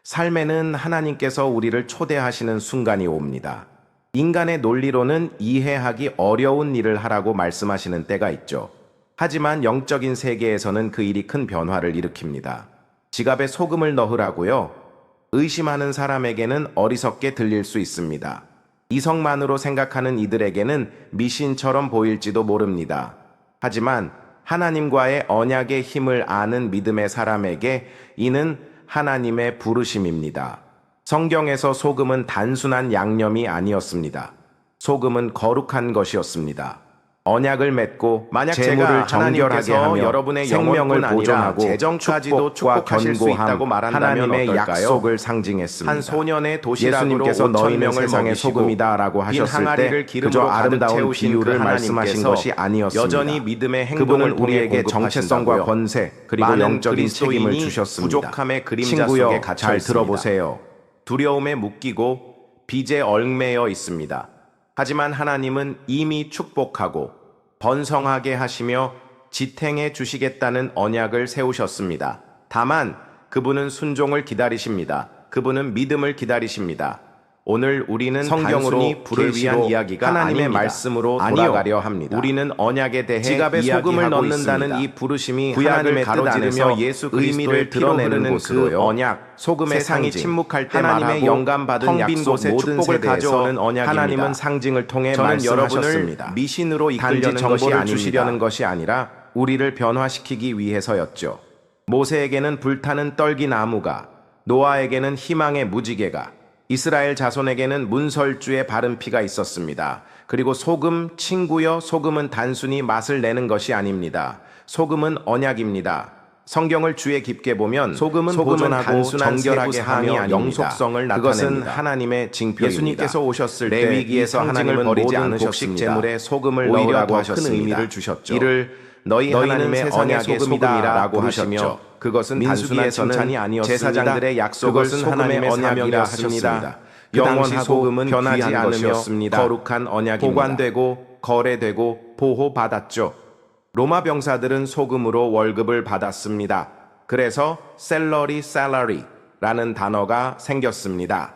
삶에는 하나님께서 우리를 초대하시는 순간이 옵니다. 인간의 논리로는 이해하기 어려운 일을 하라고 말씀하시는 때가 있죠. 하지만 영적인 세계에서는 그 일이 큰 변화를 일으킵니다. 지갑에 소금을 넣으라고요? 의심하는 사람에게는 어리석게 들릴 수 있습니다. 이성만으로 생각하는 이들에게는 미신처럼 보일지도 모릅니다. 하지만 하나님과의 언약의 힘을 아는 믿음의 사람에게 이는 하나님의 부르심입니다. 성경에서 소금은 단순한 양념이 아니었습니다. 소금은 거룩한 것이었습니다. 언약을 맺고 만약 재물을 제가 정결하게 하나님께서 하며 여러분의 생명을 영혼뿐 아니라 보존하고 재정까지도 축복하실 수 있다고 말한다면 하나님의 어떨까요? 약속을 상징했습니다. 한 소년의 도시락으로 예수님께서 너희는 5,000명을 세상의 먹이시고 소금이다라고 빈 하셨을 항아리를 때 기름으로 그저 가득 아름다운 채우신 비유를 그 말씀하신 하나님께서 것이 아니었습니다. 여전히 믿음의 행동을 그분은 우리에게 공급하신다고요. 정체성과 권세 그리고 많은 영적인 책임을 그리스도인이 주셨습니다. 부족함의 그림자 친구여, 속에 갇혀 잘 있습니다. 들어보세요. 두려움에 묶이고 빚에 얽매여 있습니다. 하지만 하나님은 이미 축복하고 번성하게 하시며 지탱해 주시겠다는 언약을 세우셨습니다. 다만 그분은 순종을 기다리십니다. 그분은 믿음을 기다리십니다. 오늘 우리는 성경으로 단순히 불을 위한 이야기가 하나님의 아닙니다. 말씀으로 아니요. 돌아가려 합니다. 우리는 언약에 대해 지갑에 소금을 이야기하고 넣는다는 있습니다. 이 부르심이 구약을 하나님의 뜻 가로지르며 안에서 예수 의미를 그리스도의 피로 드러내는 흐르는 곳으로요. 그 언약, 소금의 세상이 상징, 침묵할 때 하나님의 말하고 영감받은 텅 빈 약속 곳에 모든 축복을 세대에서 가져오는 언약입니다. 하나님은 상징을 통해 저는 여러분을 말씀하셨습니다. 미신으로 단지 이끌려는 것이 정보를 아닙니다. 주시려는 것이 아니라 우리를 변화시키기 위해서였죠. 모세에게는 불타는 떨기나무가, 노아에게는 희망의 무지개가, 이스라엘 자손에게는 문설주의 바른 피가 있었습니다. 그리고 소금, 친구여, 소금은 단순히 맛을 내는 것이 아닙니다. 소금은 언약입니다. 성경을 주의 깊게 보면 소금은 보존하고 단순한 정결하게 세부 사항이 하며 아닙니다. 영속성을 그것은 나타냅니다. 하나님의 징표입니다. 예수님께서 오셨을 때 레위기에서 이 하나님은 상징을 버리지 모든 않으셨습니다. 곡식 제물에 소금을 오히려 넣으라고 더 큰 하셨습니다. 의미를 주셨죠. 이를 너희는 하나님의 세상의 언약의 소금이다라고 소금이라고 하시며 하셨죠. 그것은 단순한 민수기에서는 칭찬이 아니었습니다. 제사장들의 약속을 그것은 소금의 하나님의 언약이라 사명이었습니다. 하셨습니다. 그 당시 영원하고 소금은 변하지 귀한 않으며 것이었습니다. 거룩한 언약입니다. 보관되고 거래되고 보호받았죠. 로마 병사들은 소금으로 월급을 받았습니다. 그래서 샐러리라는 단어가 생겼습니다.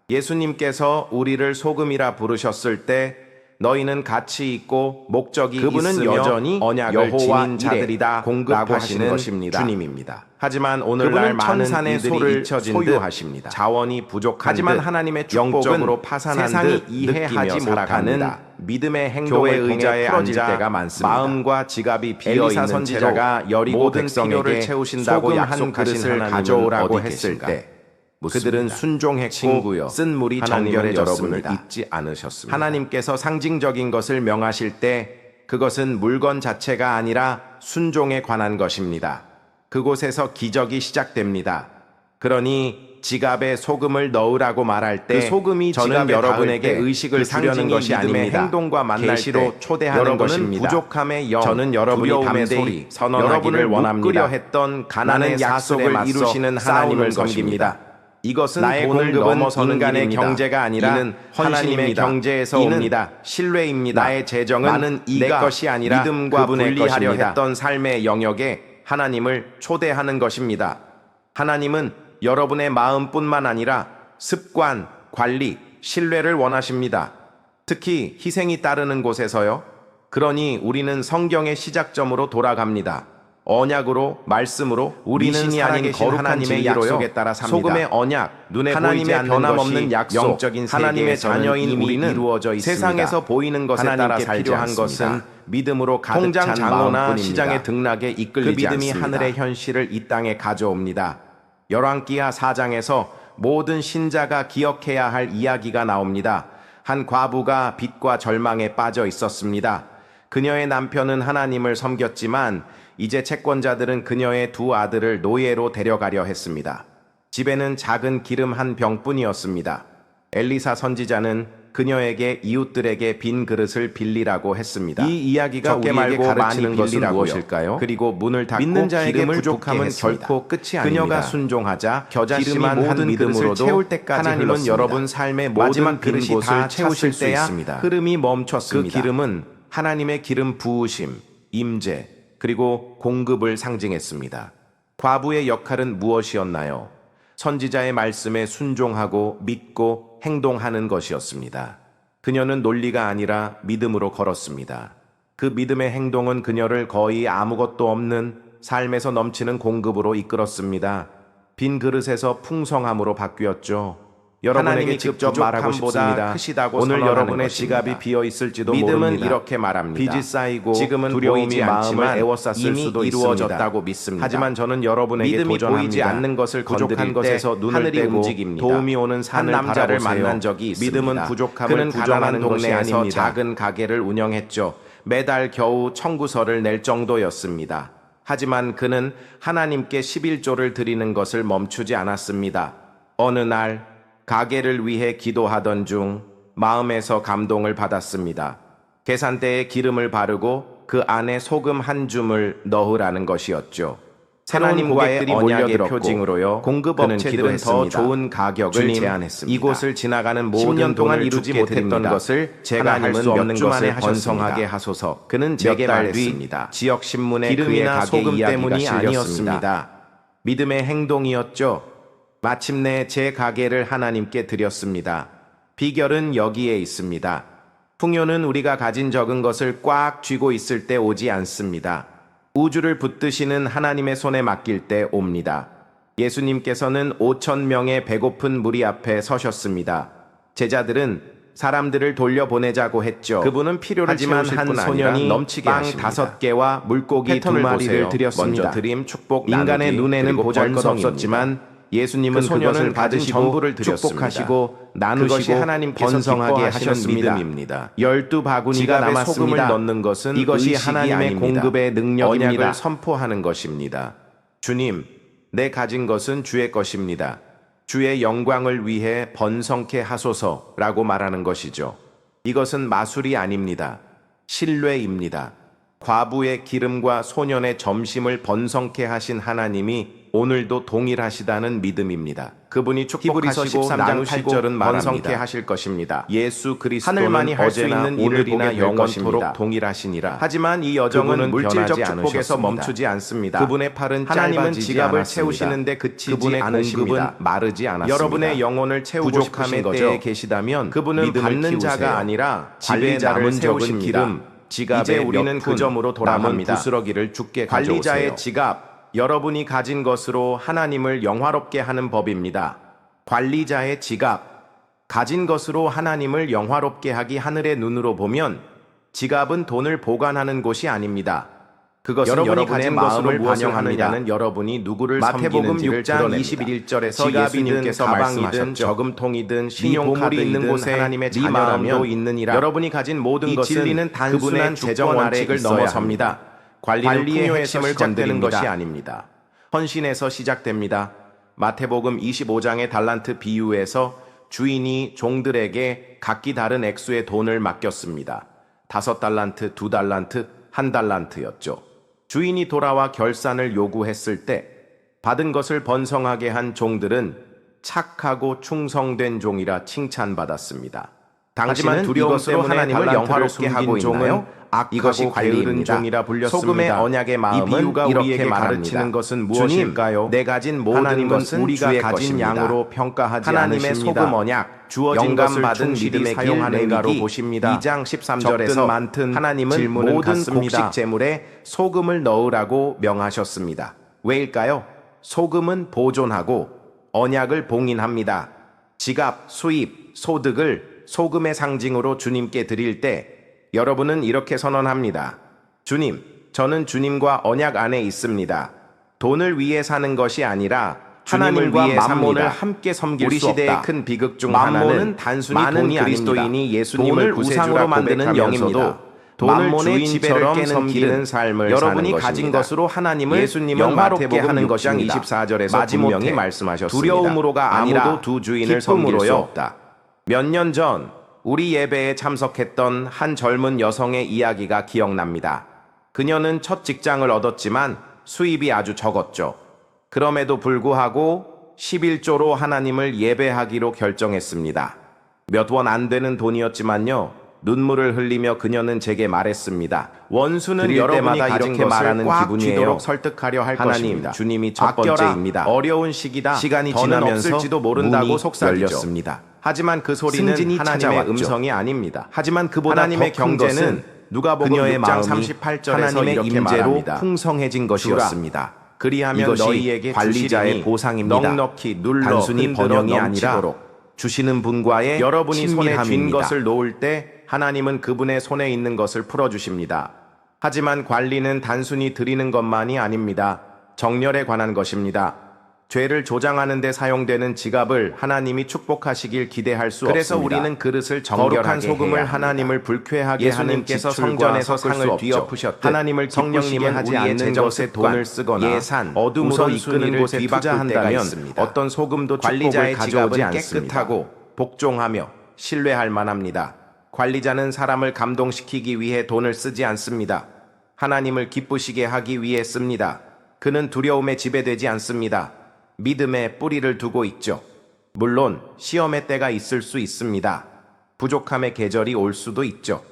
예수님께서 우리를 소금이라 부르셨을 때 너희는 가치 있고 목적이 그분은 있으며 여전히 언약을 여호와 지닌 자들이다 공급하시는 것입니다. 주님입니다. 하지만 오늘날 그분은 많은 천산의 이들이 소를 잊혀진 소유하십니다. 듯 자원이 부족한 하지만 듯 하나님의 영적으로 축복은 파산한 세상이 듯 이해하지 느끼며 못하는 살아갑니다. 믿음의 교회 행동을 통해 의자에 풀어질 앉아 때가 많습니다. 마음과 지갑이 비어 엘리사 있는 선지자가 채로 여리고 모든 백성에게 필요를 채우신다고 소금 한 약속하신 그릇을 하나님은 가져오라고 어디 했을 계신가? 때 그들은 순종했고 친구여, 쓴 물이 하나님은 여러분을 정결해졌습니다. 잊지 않으셨습니다. 하나님께서 상징적인 것을 명하실 때 그것은 물건 자체가 아니라 순종에 관한 것입니다. 그곳에서 기적이 시작됩니다. 그러니 지갑에 소금을 넣으라고 말할 때 그 소금이 저는 지갑에 여러분에게 닿을 때 의식을 그 주려는 상징이 것이 믿음의 아닙니다. 행동과 만날 계시로 때 초대하는 여러분은 것입니다. 부족함의 영, 저는 여러분이 두려움의 담대히 소리, 선언하기를 여러분을 원합니다. 묶으려 했던 가난의 나는 약속을 약속에 맞서 이루시는 싸우는 하나님을 것입니다. 섬깁니다. 이것은 나의 돈을 공급은 넘어서는 인간의 일입니다. 경제가 아니라 이는 하나님의 헌신입니다. 경제에서 이는 옵니다. 신뢰입니다. 나의 재정은 나는 내 이가 것이 아니라 믿음과 그분의 분리하려 것입니다. 했던 삶의 영역에 하나님을 초대하는 것입니다. 하나님은 여러분의 마음뿐만 아니라 습관, 관리, 신뢰를 원하십니다. 특히 희생이 따르는 곳에서요. 그러니 우리는 성경의 시작점으로 돌아갑니다. 언약으로, 말씀으로, 우리는 미신이 아닌 살아계신 거룩한 하나님의 진리로요. 약속에 따라 삽니다. 소금의 언약, 눈에 하나님의 보이지 않는 변함없는 것이 약속, 영적인 하나님의 세계에서는 자녀인 이미 우리는 이루어져 있습니다. 세상에서 보이는 것에 따라 하나님께 살지 필요한 않습니다. 것은 믿음으로 가득 통장 찬 장어나 마음뿐입니다. 시장의 등락에 그 이끌리지 믿음이 않습니다. 하늘의 현실을 이 땅에 가져옵니다. 열왕기하 4장에서 모든 신자가 기억해야 할 이야기가 나옵니다. 한 과부가 빚과 절망에 빠져 있었습니다. 그녀의 남편은 하나님을 섬겼지만 이제 채권자들은 그녀의 두 아들을 노예로 데려가려 했습니다. 집에는 작은 기름 한 병뿐이었습니다. 엘리사 선지자는 그녀에게 이웃들에게 빈 그릇을 빌리라고 했습니다. 이 이야기가 적게 우리에게 말고 가르치는 많이 것은 빌리라고요. 무엇일까요? 그리고 문을 닫고 믿는 자에게 기름을 부족함은 붓게 했습니다. 결코 끝이 아닙니다. 그녀가 순종하자 겨자씨만 기름이 모든 모든 그릇을 믿음으로도 채울 때까지 하나님은 흘렀습니다. 여러분 삶의 모든 마지막 빈 그릇이 곳을 다 채우실 찼을 수 때야 있습니다. 흐름이 멈췄습니다. 그 기름은 하나님의 기름 부으심, 임재, 그리고 공급을 상징했습니다. 과부의 역할은 무엇이었나요? 선지자의 말씀에 순종하고 믿고 행동하는 것이었습니다. 그녀는 논리가 아니라 믿음으로 걸었습니다. 그 믿음의 행동은 그녀를 거의 아무것도 없는 삶에서 넘치는 공급으로 이끌었습니다. 빈 그릇에서 풍성함으로 바뀌었죠. 여러분에게 직접 말하고 싶습니다. 오늘 여러분의 지갑이 비어 있을지도 믿음은 모릅니다. 이렇게 말합니다. 빚이 쌓이고 지금은 두려움이 마음을 에워쌌을 수도 이루어졌다고 믿습니다. 하지만 저는 여러분에게 믿음이 도전합니다. 보이지 않는 것을 부족한 것에서 눈을 떼고 움직입니다. 도움이 오는 산 남자를 만난 적이 있습니다. 믿음은 부족함을 그는 가난한 동네에서 작은 가게를 운영했죠. 매달 겨우 청구서를 낼 정도였습니다. 하지만 그는 하나님께 11조를 드리는 것을 멈추지 않았습니다. 어느 날 가게를 위해 기도하던 중 마음에서 감동을 받았습니다. 계산대에 기름을 바르고 그 안에 소금 한 줌을 넣으라는 것이었죠. 하나님과의 언약의 표징으로요. 공급업체들은 더 좋은 가격을 제안했습니다. 이곳을 지나가는 모든 동안 이루지 못했던 것을 제가 할 수 없는 것을 번성하게 하소서. 그는 제게 말했습니다. 지역 신문에 기름이나 소금 때문이 아니었습니다. 믿음의 행동이었죠. 마침내 제 가게를 하나님께 드렸습니다. 비결은 여기에 있습니다. 풍요는 우리가 가진 적은 것을 꽉 쥐고 있을 때 오지 않습니다. 우주를 붙드시는 하나님의 손에 맡길 때 옵니다. 예수님께서는 5,000명의 배고픈 무리 앞에 서셨습니다. 제자들은 사람들을 돌려보내자고 했죠. 그분은 필요를 채우실 뿐 아니라 넘치게 하십니다. 빵 5개와 물고기 2마리를 드렸습니다. 먼저 드림, 축복, 인간의 눈에는 보잘것없었지만 예수님은 그 소년을 받으시고 전부를 축복하시고 나누시고 하나님께서 번성하게 하셨습니다. 믿음입니다. 12바구니가 남았습니다. 소금을 넣는 것은 이것이 하나님의 아닙니다. 공급의 능력입니다. 언약을 선포하는 것입니다. 주님, 내 가진 것은 주의 것입니다. 주의 영광을 위해 번성케 하소서라고 말하는 것이죠. 이것은 마술이 아닙니다. 신뢰입니다. 과부의 기름과 소년의 점심을 번성케 하신 하나님이 오늘도 동일하시다는 믿음입니다. 그분이 축복하시고 나누시고 번성케 하실 것입니다. 예수 그리스도는 어제나 오늘이나 영원토록 동일하시니라. 하지만 이 여정은 물질적 축복에서 멈추지 않습니다. 그분의 팔은 하나님은 지갑을 채우시는데 그치지 않으십니다. 마르지 않았습니다. 여러분의 영혼을 채우고 싶으신 때에 계시다면 그분은 받는 자가 아니라 집에 남은 적은 기름, 지갑에 우리는 그 점으로 돌아갑니다. 부스러기를 주께 가져오세요. 관리자의 지갑, 여러분이 가진 것으로 하나님을 영화롭게 하는 법입니다. 관리자의 지갑, 가진 것으로 하나님을 영화롭게 하기 하늘의 눈으로 보면 지갑은 돈을 보관하는 곳이 아닙니다. 그것은 여러분이 가진 마음을 반영하느냐는 여러분이 누구를 섬기는지를 드러냅니다. 21절에서 예수님께서 말씀하셨죠. 저금통이든 신용카드 있는 곳에 하나님의 자녀라면 있느니라. 여러분이 가진 모든 것은 진리는 단순한 재정 원칙을 넘어섭니다. 관리의 핵심을 건드리는 것이 아닙니다. 헌신에서 시작됩니다. 마태복음 25장의 달란트 비유에서 주인이 종들에게 각기 다른 액수의 돈을 맡겼습니다. 5달란트, 2달란트, 1달란트였죠. 주인이 돌아와 결산을 요구했을 때 받은 것을 번성하게 한 종들은 착하고 충성된 종이라 칭찬받았습니다. 당신은 두려움 때문에 하나님을 영화롭게 하고 있나요? 이것이 게으른 종이라 불렸습니다. 소금의 언약의 마음은 이 비유가 이렇게 가르치는 것은 무엇일까요? 내 가진 모든 것은 우리가 가진 양으로 평가하지 하나님의 않으십니다. 소금 언약, 주어진 것을 받은 믿음의 사용하는 가로 보십니다. 2장 13절에서 많든 하나님은 모든 곡식 재물에 소금을 넣으라고 명하셨습니다. 왜일까요? 소금은 보존하고 언약을 봉인합니다. 지갑, 수입, 소득을 소금의 상징으로 주님께 드릴 때 여러분은 이렇게 선언합니다. 주님, 저는 주님과 언약 안에 있습니다. 돈을 위해 사는 것이 아니라 하나님과 만몬을 함께 섬길 우리 수 없다. 우리 시대의 큰 비극 중 하나는 단순히 돈이 그리스도인이 예수님을 우상으로 만드는 영입니다. 돈을 주인처럼 섬기는 삶을 여러분이 가진 것으로 하나님을 예수님은 영화롭게 하는 것입니다. 24절에서 분명히 말씀하셨습니다. 두려움으로가 아니라 아무도 두 주인을 섬길 수 없다. 몇 년 전 우리 예배에 참석했던 한 젊은 여성의 이야기가 기억납니다. 그녀는 첫 직장을 얻었지만 수입이 아주 적었죠. 그럼에도 불구하고 11조로 하나님을 예배하기로 결정했습니다. 몇 원 안 되는 돈이었지만요. 눈물을 흘리며 그녀는 제게 말했습니다. 원수는 드릴 여러분이 때마다 가진 이렇게 것을 말하는 꽉 기분이에요. 쥐도록 설득하려 할 하나님, 것입니다. 주님이 첫 아껴라. 번째입니다. 어려운 시기다. 시간이 더는 지나면서 없을지도 모른다고 문이 속삭이죠. 열렸습니다. 하지만 그 소리는 승진이 하나님의 찾아왔죠. 음성이 아닙니다. 하지만 그보다 하나님의 더큰 경제는 것은 누가복음 그녀의 6장 마음이 38절에서 하나님의 이렇게 임재로 말합니다. 풍성해진 것이었습니다. 그리하면 이것이 너희에게 관리자의 주시리니 보상입니다. 넉넉히 눌러 단순히 흔들어 번영이 아니라 넘치도록. 주시는 분과의 여러분이 손에 쥔 친밀함입니다. 것을 놓을 때 하나님은 그분의 손에 있는 것을 풀어주십니다. 하지만 관리는 단순히 드리는 것만이 아닙니다. 정렬에 관한 것입니다. 죄를 조장하는 데 사용되는 지갑을 하나님이 축복하시길 기대할 수 그래서 없습니다. 우리는 그릇을 거룩한 정결하게 소금을 해야 합니다. 하나님을 불쾌하게 하는 예수님께서 지출과 성전에서 섞을 수 상을 없죠. 뒤엎으셨듯 하나님을 성령님은 기쁘시게 하지 우리의 않는 재정 것에 습관, 돈을 쓰거나 예산, 어둠으로 이끄는 우선순위를 곳에 뒤바꿀 때가 투자한다면 있습니다. 어떤 소금도 관리자의 축복을 지갑은 가져오지 않습니다. 깨끗하고 복종하며 신뢰할 만합니다. 관리자는 사람을 감동시키기 위해 돈을 쓰지 않습니다. 하나님을 기쁘시게 하기 위해 씁니다. 그는 두려움에 지배되지 않습니다. 믿음에 뿌리를 두고 있죠. 물론 시험의 때가 있을 수 있습니다. 부족함의 계절이 올 수도 있죠.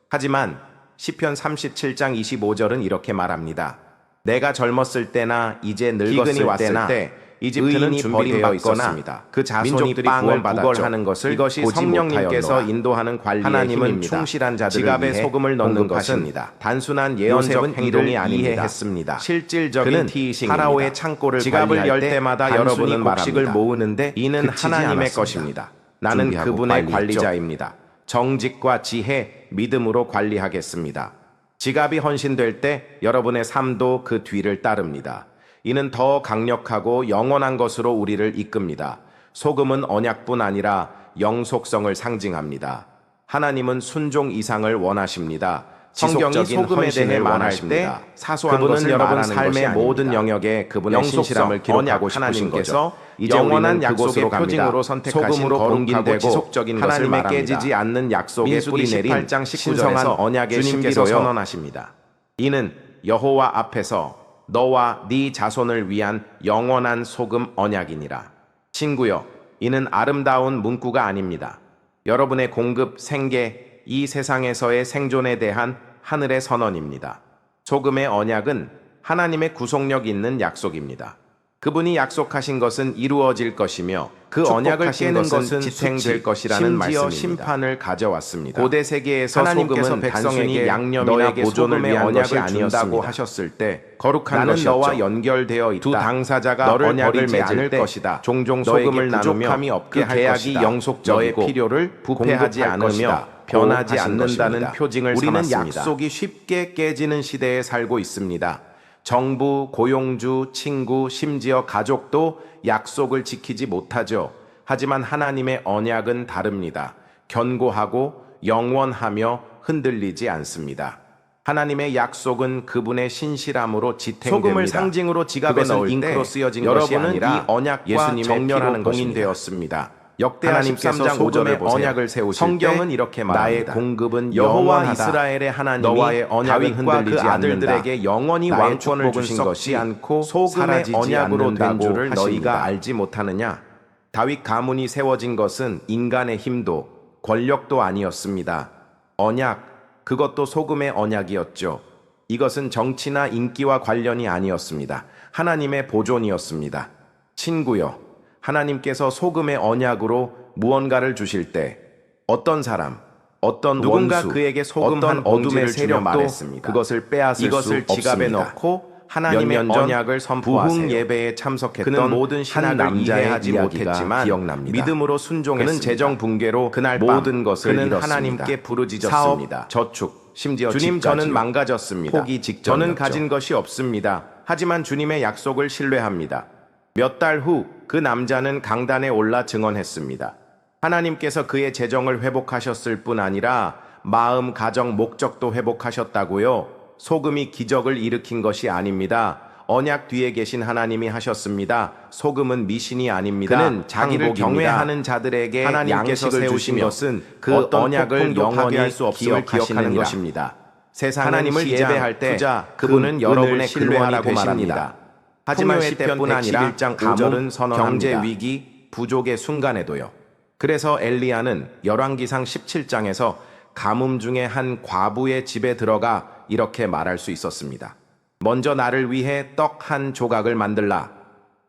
하지만 시편 37장 25절은 이렇게 말합니다. 내가 젊었을 때나 이제 늙었을 왔을 때나 때 이집트는 의인이 준비되어 버림받거나 있었습니다. 그 자손이 민족들이 빵을 구원받았죠. 구걸하는 것을 이것이 이것이 성령님께서 성령님께서 인도하는 관리의 하나님은 힘입니다. 충실한 자들을 지갑에 위해 소금을 넣는 것은 공급하십니다. 단순한 예언적 요셉은 행동이 이를 아닙니다. 이해했습니다. 실질적인 그는 티이싱입니다. 파라오의 창고를 지갑을 관리할 열 때 때마다 단순히 여러분은 곡식을 말합니다. 모으는데 이는 그치지 하나님의 않았습니다. 것입니다. 나는 준비하고 그분의 관리했죠. 관리자입니다. 정직과 지혜, 믿음으로 관리하겠습니다. 지갑이 헌신될 때 여러분의 삶도 그 뒤를 따릅니다. 이는 더 강력하고 영원한 것으로 우리를 이끕니다. 소금은 언약뿐 아니라 영속성을 상징합니다. 하나님은 순종 이상을 원하십니다. 성경이 지속적인 소금에 대해 헌신을 말할 때 원하십니다. 사소한 그분은 것을 여러분 말하는 삶의 것이 모든 아닙니다. 영역에 그분의 영속성, 신실함을 기록하고 언약 싶으신 하나님께서 거죠. 이제 영원한 우리는 약속의 그곳으로 표징으로 표징으로 선택하신 소금으로 거룩하고 공긴되고 지속적인 것을 하나님의 말합니다. 깨지지 않는 약속의 민수기 뿌리 내린 18장 19절에서 신성한 언약의 주님께서 신비로 선언 선언하십니다. 이는 여호와 앞에서 너와 네 자손을 위한 영원한 소금 언약이니라. 친구여, 이는 아름다운 문구가 아닙니다. 여러분의 공급, 생계, 이 세상에서의 생존에 대한 하늘의 선언입니다. 소금의 언약은 하나님의 구속력 있는 약속입니다. 그분이 약속하신 것은 이루어질 것이며 그 언약을 깨는 것은 지탱될 것이라는 말씀입니다. 심판을 가져왔습니다. 고대 세계에서 하나님께서 소금은 백성에게 단순히 양념이나 너에게 보존을 소금의 위한 것이 언약을 준다고 아니었습니다. 하셨을 때 거룩한 나는 것이었죠. 너와 연결되어 있다. 두 당사자가 너를 언약을 버리지 맺을 않을 때 것이다. 종종 너에게 소금을 나누며 부족함이 없게 그 할 계약이 것이다. 영속적이고 너의 필요를 부패하지 공급할 않으며 것이다. 변하지 하신 않는다는 것입니다. 표징을 우리는 삼았습니다. 약속이 쉽게 깨지는 시대에 살고 있습니다. 정부, 고용주, 친구, 심지어 가족도 약속을 지키지 못하죠. 하지만 하나님의 언약은 다릅니다. 견고하고 영원하며 흔들리지 않습니다. 하나님의 약속은 그분의 신실함으로 지탱됩니다. 소금을 상징으로 지갑에 그것은 넣을 때 잉크로 쓰여진 것이 여러분은 아니라 이 언약과 예수님의 정렬하는 피로 공인되었습니다. 역대하 하나님께서 13장 소금의 5절을 보세요. 언약을 세우실 성경은 때 이렇게 나의 말합니다. 공급은 여호와 영원하다. 이스라엘의 하나님이 너와의 언약은 다윗과 흔들리지 그 아들들에게 않는다. 영원히 나의 왕권을 축복은 주신 썩지 것이 않고 소금의 사라지지 언약으로 된 않는다고 줄을 하십니다. 너희가 알지 못하느냐? 다윗 가문이 세워진 것은 인간의 힘도 권력도 아니었습니다. 언약, 그것도 소금의 언약이었죠. 이것은 정치나 인기와 관련이 아니었습니다. 하나님의 보존이었습니다. 친구여, 하나님께서 소금의 언약으로 무언가를 주실 때 어떤 사람, 어떤 누군가 원수, 그에게 소금 어떤 한 어둠의 봉지를 주며 세력도 말했습니다. 그것을 빼앗을 이것을 수 지갑에 없습니다. 넣고 하나님의 몇 년 전 언약을 선포하세요. 부흥 예배에 참석했던 그는 모든 한 신학을 남자의 이해하지 이야기가 못했지만 기억납니다. 믿음으로 순종했습니다. 그는 재정 붕괴로 그날 밤 모든 것을 그는 잃었습니다. 하나님께 부르짖었습니다. 사업, 저축, 심지어 주님, 집까지요. 저는 망가졌습니다. 포기 직전이었죠. 저는 가진 것이 없습니다. 하지만 주님의 약속을 신뢰합니다. 몇 달 후 그 남자는 강단에 올라 증언했습니다. 하나님께서 그의 재정을 회복하셨을 뿐 아니라 마음, 가정, 목적도 회복하셨다고요. 소금이 기적을 일으킨 것이 아닙니다. 언약 뒤에 계신 하나님이 하셨습니다. 소금은 미신이 아닙니다. 그는 자기를 항복입니다. 경외하는 자들에게 하나님께서 양식을 세우신 주시며 것은 그 어떤 언약을 폭풍도 영원히 파괴할 수 없음을 기억하는 기억하시느니라. 것입니다. 세상은 하나님을 시장, 예배할 때 투자, 그분은 금, 여러분의 은을 신뢰하라고 근원이 말합니다. 되십니다. 하지만 풍요의 시편 때뿐 아니라 111장 가뭄, 5절은 선언합니다. 경제 위기, 부족의 순간에도요. 그래서 엘리야는 열왕기상 17장에서 가뭄 중에 한 과부의 집에 들어가 이렇게 말할 수 있었습니다. 먼저 나를 위해 떡 한 조각을 만들라.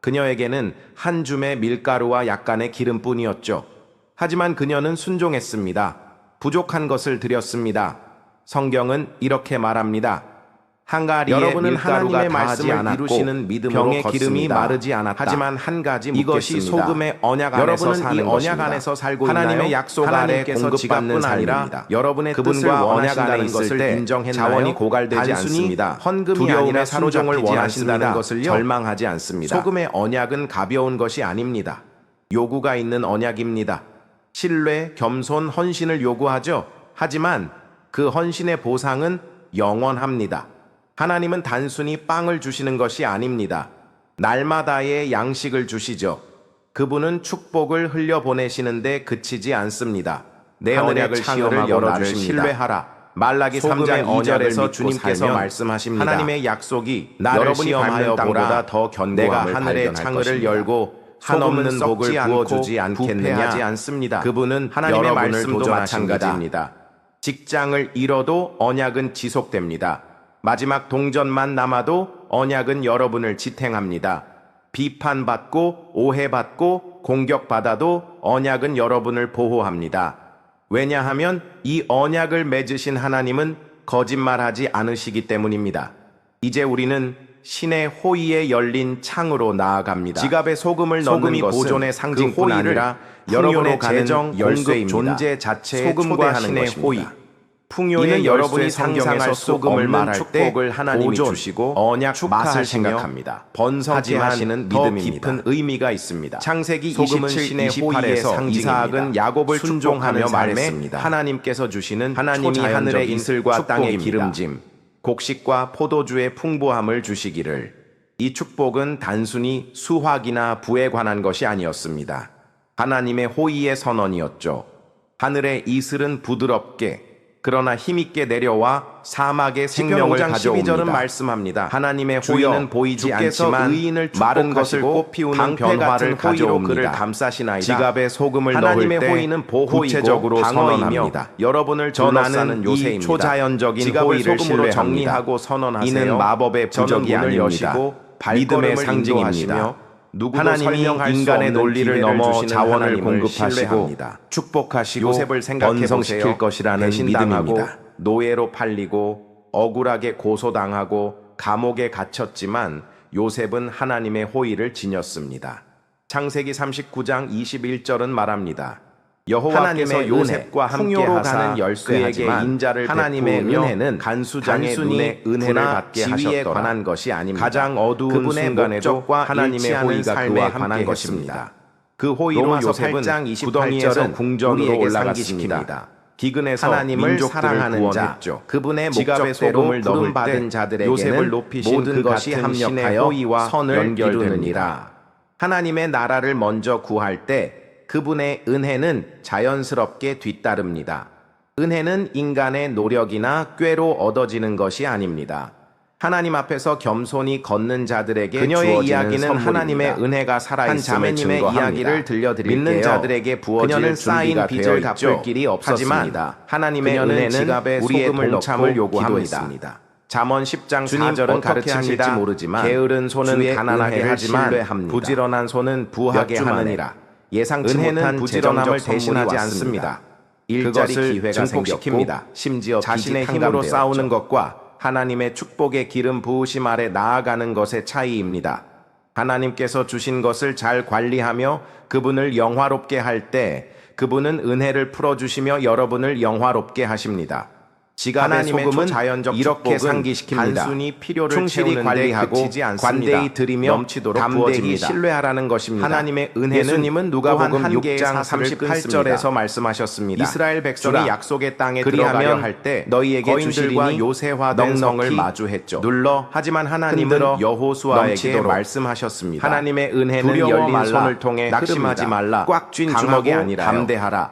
그녀에게는 한 줌의 밀가루와 약간의 기름뿐이었죠. 하지만 그녀는 순종했습니다. 부족한 것을 드렸습니다. 성경은 이렇게 말합니다. 한가리에 여러분은 밀가루가 하나님의 다하지 말씀을 않았고 이루시는 믿음으로 병에 기름이 걷습니다. 마르지 않았다. 하지만 한 가지 이것이 묻겠습니다. 소금의 언약 안에서 여러분은 사는 이 언약 것입니다. 안에서 살고 하나님의 있나요? 약속 아래 하나님께서 공급받는 지갑뿐 아니라 삶입니다. 여러분의 뜻을 그분과 언약 안에 원하신다는 있을 것을 때 인정했나요? 자원이 고갈되지 단순히 않습니다. 헌금이 두려움에 아니라 사로잡히지 순종을 원하신다는 않습니다. 것을요? 절망하지 않습니다. 소금의 언약은 가벼운 것이 아닙니다. 요구가 있는 언약입니다. 신뢰, 겸손, 헌신을 요구하죠. 하지만 그 헌신의 보상은 영원합니다. 하나님은 단순히 빵을 주시는 것이 아닙니다. 날마다의 양식을 주시죠. 그분은 축복을 흘려보내시는데 그치지 않습니다. 내 하늘의 언약을 창을 시험하고 열어 나를 주십니다. 신뢰하라. 말라기 소금의 3장 언약을 2절에서 믿고 주님께서 살면 말씀하십니다. 하나님의 약속이 나를 여러분이 시험하여 밟는 땅보다 보라. 더 견고함을 내가 하늘의 발견할 창을 것입니다. 열고 소금은 한없는 복을 썩지 않고 부어주지 않겠느냐. 부패하지 않습니다. 그분은 하나님의 여러분을 말씀도 도전하십니다. 마찬가지입니다. 직장을 잃어도 언약은 지속됩니다. 마지막 동전만 남아도 언약은 여러분을 지탱합니다. 비판받고 오해받고 공격받아도 언약은 여러분을 보호합니다. 왜냐하면 이 언약을 맺으신 하나님은 거짓말하지 않으시기 때문입니다. 이제 우리는 신의 호의에 열린 창으로 나아갑니다. 지갑에 소금을 넣는 소금이 것은 보존의 상징뿐 그 호의를 아니라 여러분의 여러분의 재정 재정 공급 열쇠입니다. 존재 자체에 소금과 초대하는 신의 것입니다. 호의. 풍요의 이는 여러분이 여러분이 상상할 상상할 수 소금을 없는 말할 때 축복을 하나님이 보존, 주시고 언약 축하하시며 맛을 생각합니다. 번성케 하지만 하시는 더 믿음입니다. 깊은 의미가 있습니다. 창세기 소금은 27, 신의 28에서 호의의 상징입니다. 이삭은 야곱을 순종하며 축복하며 말했습니다. 말했습니다. 하나님께서 주시는 하나님이 하나님이 하늘의 하늘의 이슬과 땅의 축복입니다. 기름짐, 곡식과 포도주의 풍부함을 주시기를. 이 축복은 단순히 수확이나 부에 관한 것이 아니었습니다. 하나님의 호의의 선언이었죠. 하늘의 이슬은 부드럽게 그러나 힘있게 내려와 사막의 생명을 5장 가져옵니다. 12절은 말씀합니다. 하나님의 주여, 호의는 보이지 주께서 않지만 의인을 마른 것을 축복하시고 꽃 피우는 방패 변화를 같은 호의로 가져옵니다. 그를 감싸시나이다. 지갑에 소금을 하나님의 넣을 때 호의는 보호이고 구체적으로 방어이며 선언합니다. 여러분을 전하는 둘러싸는 이 요새입니다. 초자연적인 지갑을 호의를 소금으로 신뢰합니다. 정리하고 선언하세요. 이는 마법의 저는 부적이 문을 아닙니다. 여시고 믿음의 발걸음을 상징입니다. 인도하시며 누구도 하나님이 설명할 수 인간의 없는 논리를 기회를 넘어 주시는 자원을 하나님을 공급하시고 신뢰합니다. 축복하시고 요셉을 생각해 번성시킬 보세요. 것이라는 배신당하고 믿음입니다. 노예로 팔리고 억울하게 고소당하고 감옥에 갇혔지만 요셉은 하나님의 호의를 지녔습니다. 창세기 39장 21절은 말합니다. 여호와께서 하나님의 요셉과 은혜, 함께 풍요로 하사 가는 그에게 열쇠하지만 인자를 하나님의 베푸며 은혜는 간수장의 단순히 눈에 은혜를 부나 받게 지위에 하셨더라. 관한 것이 아닙니다. 가장 어두운 그분의 순간에도 목적과 하나님의 일치하는 호의가 삶에 그와 관한 함께 것입니다. 했습니다. 그 호의로 로마서 요셉은 8장 구덩이에서 28절은 궁전으로 우리에게 올라갔습니다. 상기시킵니다. 기근에서 하나님을 민족들을 사랑하는 자, 구원했죠. 그분의 지갑에 목적대로 소금을 넣을 부름받은 때 자들에게는 요셉을 높이신 모든 그 것이 같은 신의 합력하여 호의와 선을 연결됩니다. 이루느니라. 하나님의 나라를 먼저 구할 때 그분의 은혜는 자연스럽게 뒤따릅니다. 은혜는 인간의 노력이나 꾀로 얻어지는 것이 아닙니다. 하나님 앞에서 겸손히 걷는 자들에게 그녀의 주어지는 이야기는 선물입니다. 하나님의 은혜가 한 살아있음을 자매님의 증거합니다. 이야기를 들려드릴게요. 믿는 자들에게 부어질 그녀는 쌓인 준비가 빚을 되어 갚을 있죠. 길이 없었습니다. 하지만 하나님의 그녀는 은혜는 지갑에 우리의 소금을 동참을 넣고 요구합니다. 기도했습니다. 잠언 10장 주님 4절은 어떻게 가르치실지 하실지 모르지만 게으른 손은 주의 가난하게 은혜를 하지만 신뢰합니다. 부지런한 손은 부하게 몇 주 만에 하느니라. 예상치 은혜는 못한 부지런함을 재정적 대신하지 선물이 않습니다. 왔습니다. 일자리 그것을 기회가 증폭시킵니다. 생겼고 심지어 자신의 빚이 힘으로 탕감되었죠. 싸우는 것과 하나님의 축복의 기름 부으심 아래 나아가는 것의 차이입니다. 하나님께서 주신 것을 잘 관리하며 그분을 영화롭게 할 때 그분은 은혜를 풀어주시며 여러분을 영화롭게 하십니다. 지갑의 하나님의 소금은 초자연적 이렇게 축복은 상기시킵니다. 단순히 필요를 충실히 채우는데 관리하고 그치지 않습니다. 관대히 드리며 넘치도록 담대히 부어집니다. 신뢰하라는 것입니다. 하나님의 은혜는 예수님은 누가복음 또한 한 개의 6장 사슬을 38절에서 말씀하셨습니다. 이스라엘 백성이 주라, 약속의 땅에 그리하면 들어가려 할 때 너희에게 거인들과 주시리니 요새화된 성을 넉넉히 마주했죠. 눌러 하지만 하나님은 흔들어 여호수아에게 넘치도록 말씀하셨습니다. 하나님의 은혜는 두려워 열린 말라. 손을 통해 낙심하지 흐릅니다. 말라. 꽉 쥔 강하고 주먹이 아니라요. 담대하라.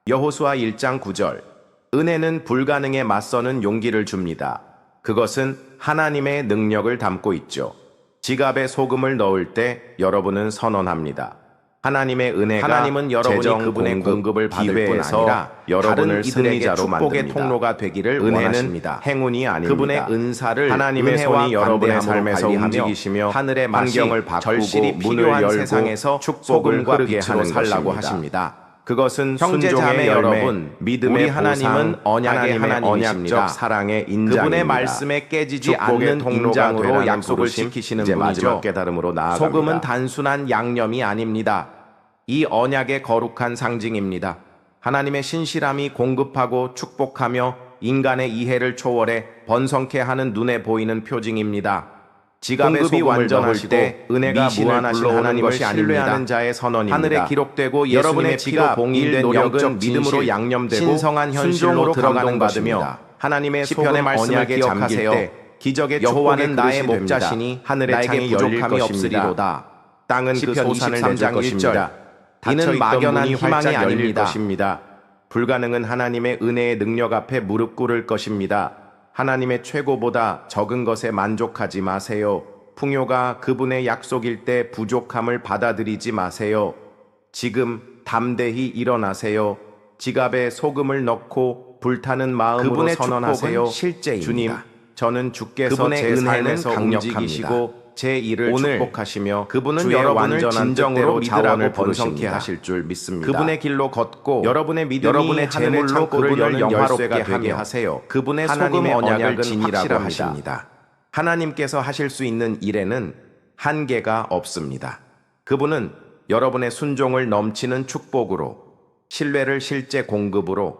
여호수아 1장 9절. 은혜는 불가능에 맞서는 용기를 줍니다. 그것은 하나님의 능력을 담고 있죠. 지갑에 소금을 넣을 때 여러분은 선언합니다. 하나님의 은혜가 하나님은 여러분이 재정, 그분의 공급을 받을 뿐 기회에서 아니라 여러분을 다른 이들에게 승리자로 축복의 만듭니다. 통로가 되기를 은혜는 원하십니다. 행운이 아닙니다. 그분의 은사를 하나님의 은혜와 손이 여러분의 관대함으로 삶에서 관리하며 움직이시며 하늘의 맛이 환경을 바꾸고 절실히 문을 필요한 열고 세상에서 축복을 소금과 흐르게 빛으로 하는 살라고 것입니다. 하십니다. 그것은 형제 순종의 자매 열매, 여러분, 믿음의 우리 하나님은 보상, 언약의 하나님의 하나님이십니다. 언약적 사랑의 인장입니다. 그분의 말씀에 깨지지 축복의 않는 통로가 인장으로 되라는 약속을 부르심, 지키시는 이제 분이죠. 마지막 깨달음으로 나아갑니다. 소금은 단순한 양념이 아닙니다. 이 언약의 거룩한 상징입니다. 하나님의 신실함이 공급하고 축복하며 인간의 이해를 초월해 번성케 하는 눈에 보이는 표징입니다. 지갑에 공급이 소금을 완전하시고 넣을 때 은혜가 미신을 무한하신 불러오는 하나님을 것이 신뢰하는 아닙니다. 자의 선언입니다. 하늘에 기록되고 여러분의 여러분의 피로 피가 봉인된 봉인된 영적 영적 믿음으로 진실, 양념되고 신성한 현실로 순종으로 들어가는 감동받으며 것입니다. 하나님의 시편의 소금 말씀을 언약에 기억하세요. 잠길 때 기적의 여호와는 축복의 나의 그릇이 목자시니 됩니다. 하늘의 나에게 창이 열릴 부족함이 것입니다. 없으리로다. 땅은 그 시편 소산을 23장 내줄 것입니다. 이는 닫혀있던 막연한 문이 희망이 활짝 열릴 아닙니다. 것입니다. 불가능은 하나님의 은혜의 능력 앞에 무릎 꿇을 것입니다. 하나님의 최고보다 적은 것에 만족하지 마세요. 풍요가 그분의 약속일 때 부족함을 받아들이지 마세요. 지금 담대히 일어나세요. 지갑에 소금을 넣고 불타는 마음으로 그분의 선언하세요. 축복은 실제입니다. 주님, 저는 주께서 그분의 제 은혜는 삶에서 강력합니다. 움직이시고 제 일을 오늘 축복하시며 그분은 주의 여러분을 완전한 진정으로 뜻대로 자원을 이들하고 번성케 부르십니다. 하실 줄 믿습니다. 그분의 길로 걷고 여러분의 믿음이 여러분의 하늘의 재물로 창고를 그분을 여는 영화롭게 열쇠가 되게 하게 하세요. 그분의 하나님의 소금 언약을 언약은 지니라고 확실합니다. 하십니다. 하나님께서 하실 수 있는 일에는 한계가 없습니다. 그분은 여러분의 순종을 넘치는 축복으로, 신뢰를 실제 공급으로,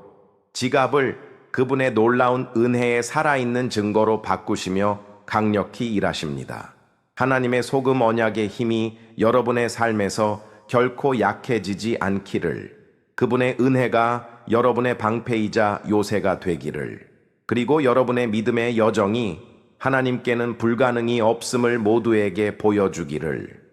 지갑을 그분의 놀라운 은혜에 살아있는 증거로 바꾸시며 강력히 일하십니다. 하나님의 소금 언약의 힘이 여러분의 삶에서 결코 약해지지 않기를, 그분의 은혜가 여러분의 방패이자 요새가 되기를, 그리고 여러분의 믿음의 여정이 하나님께는 불가능이 없음을 모두에게 보여주기를,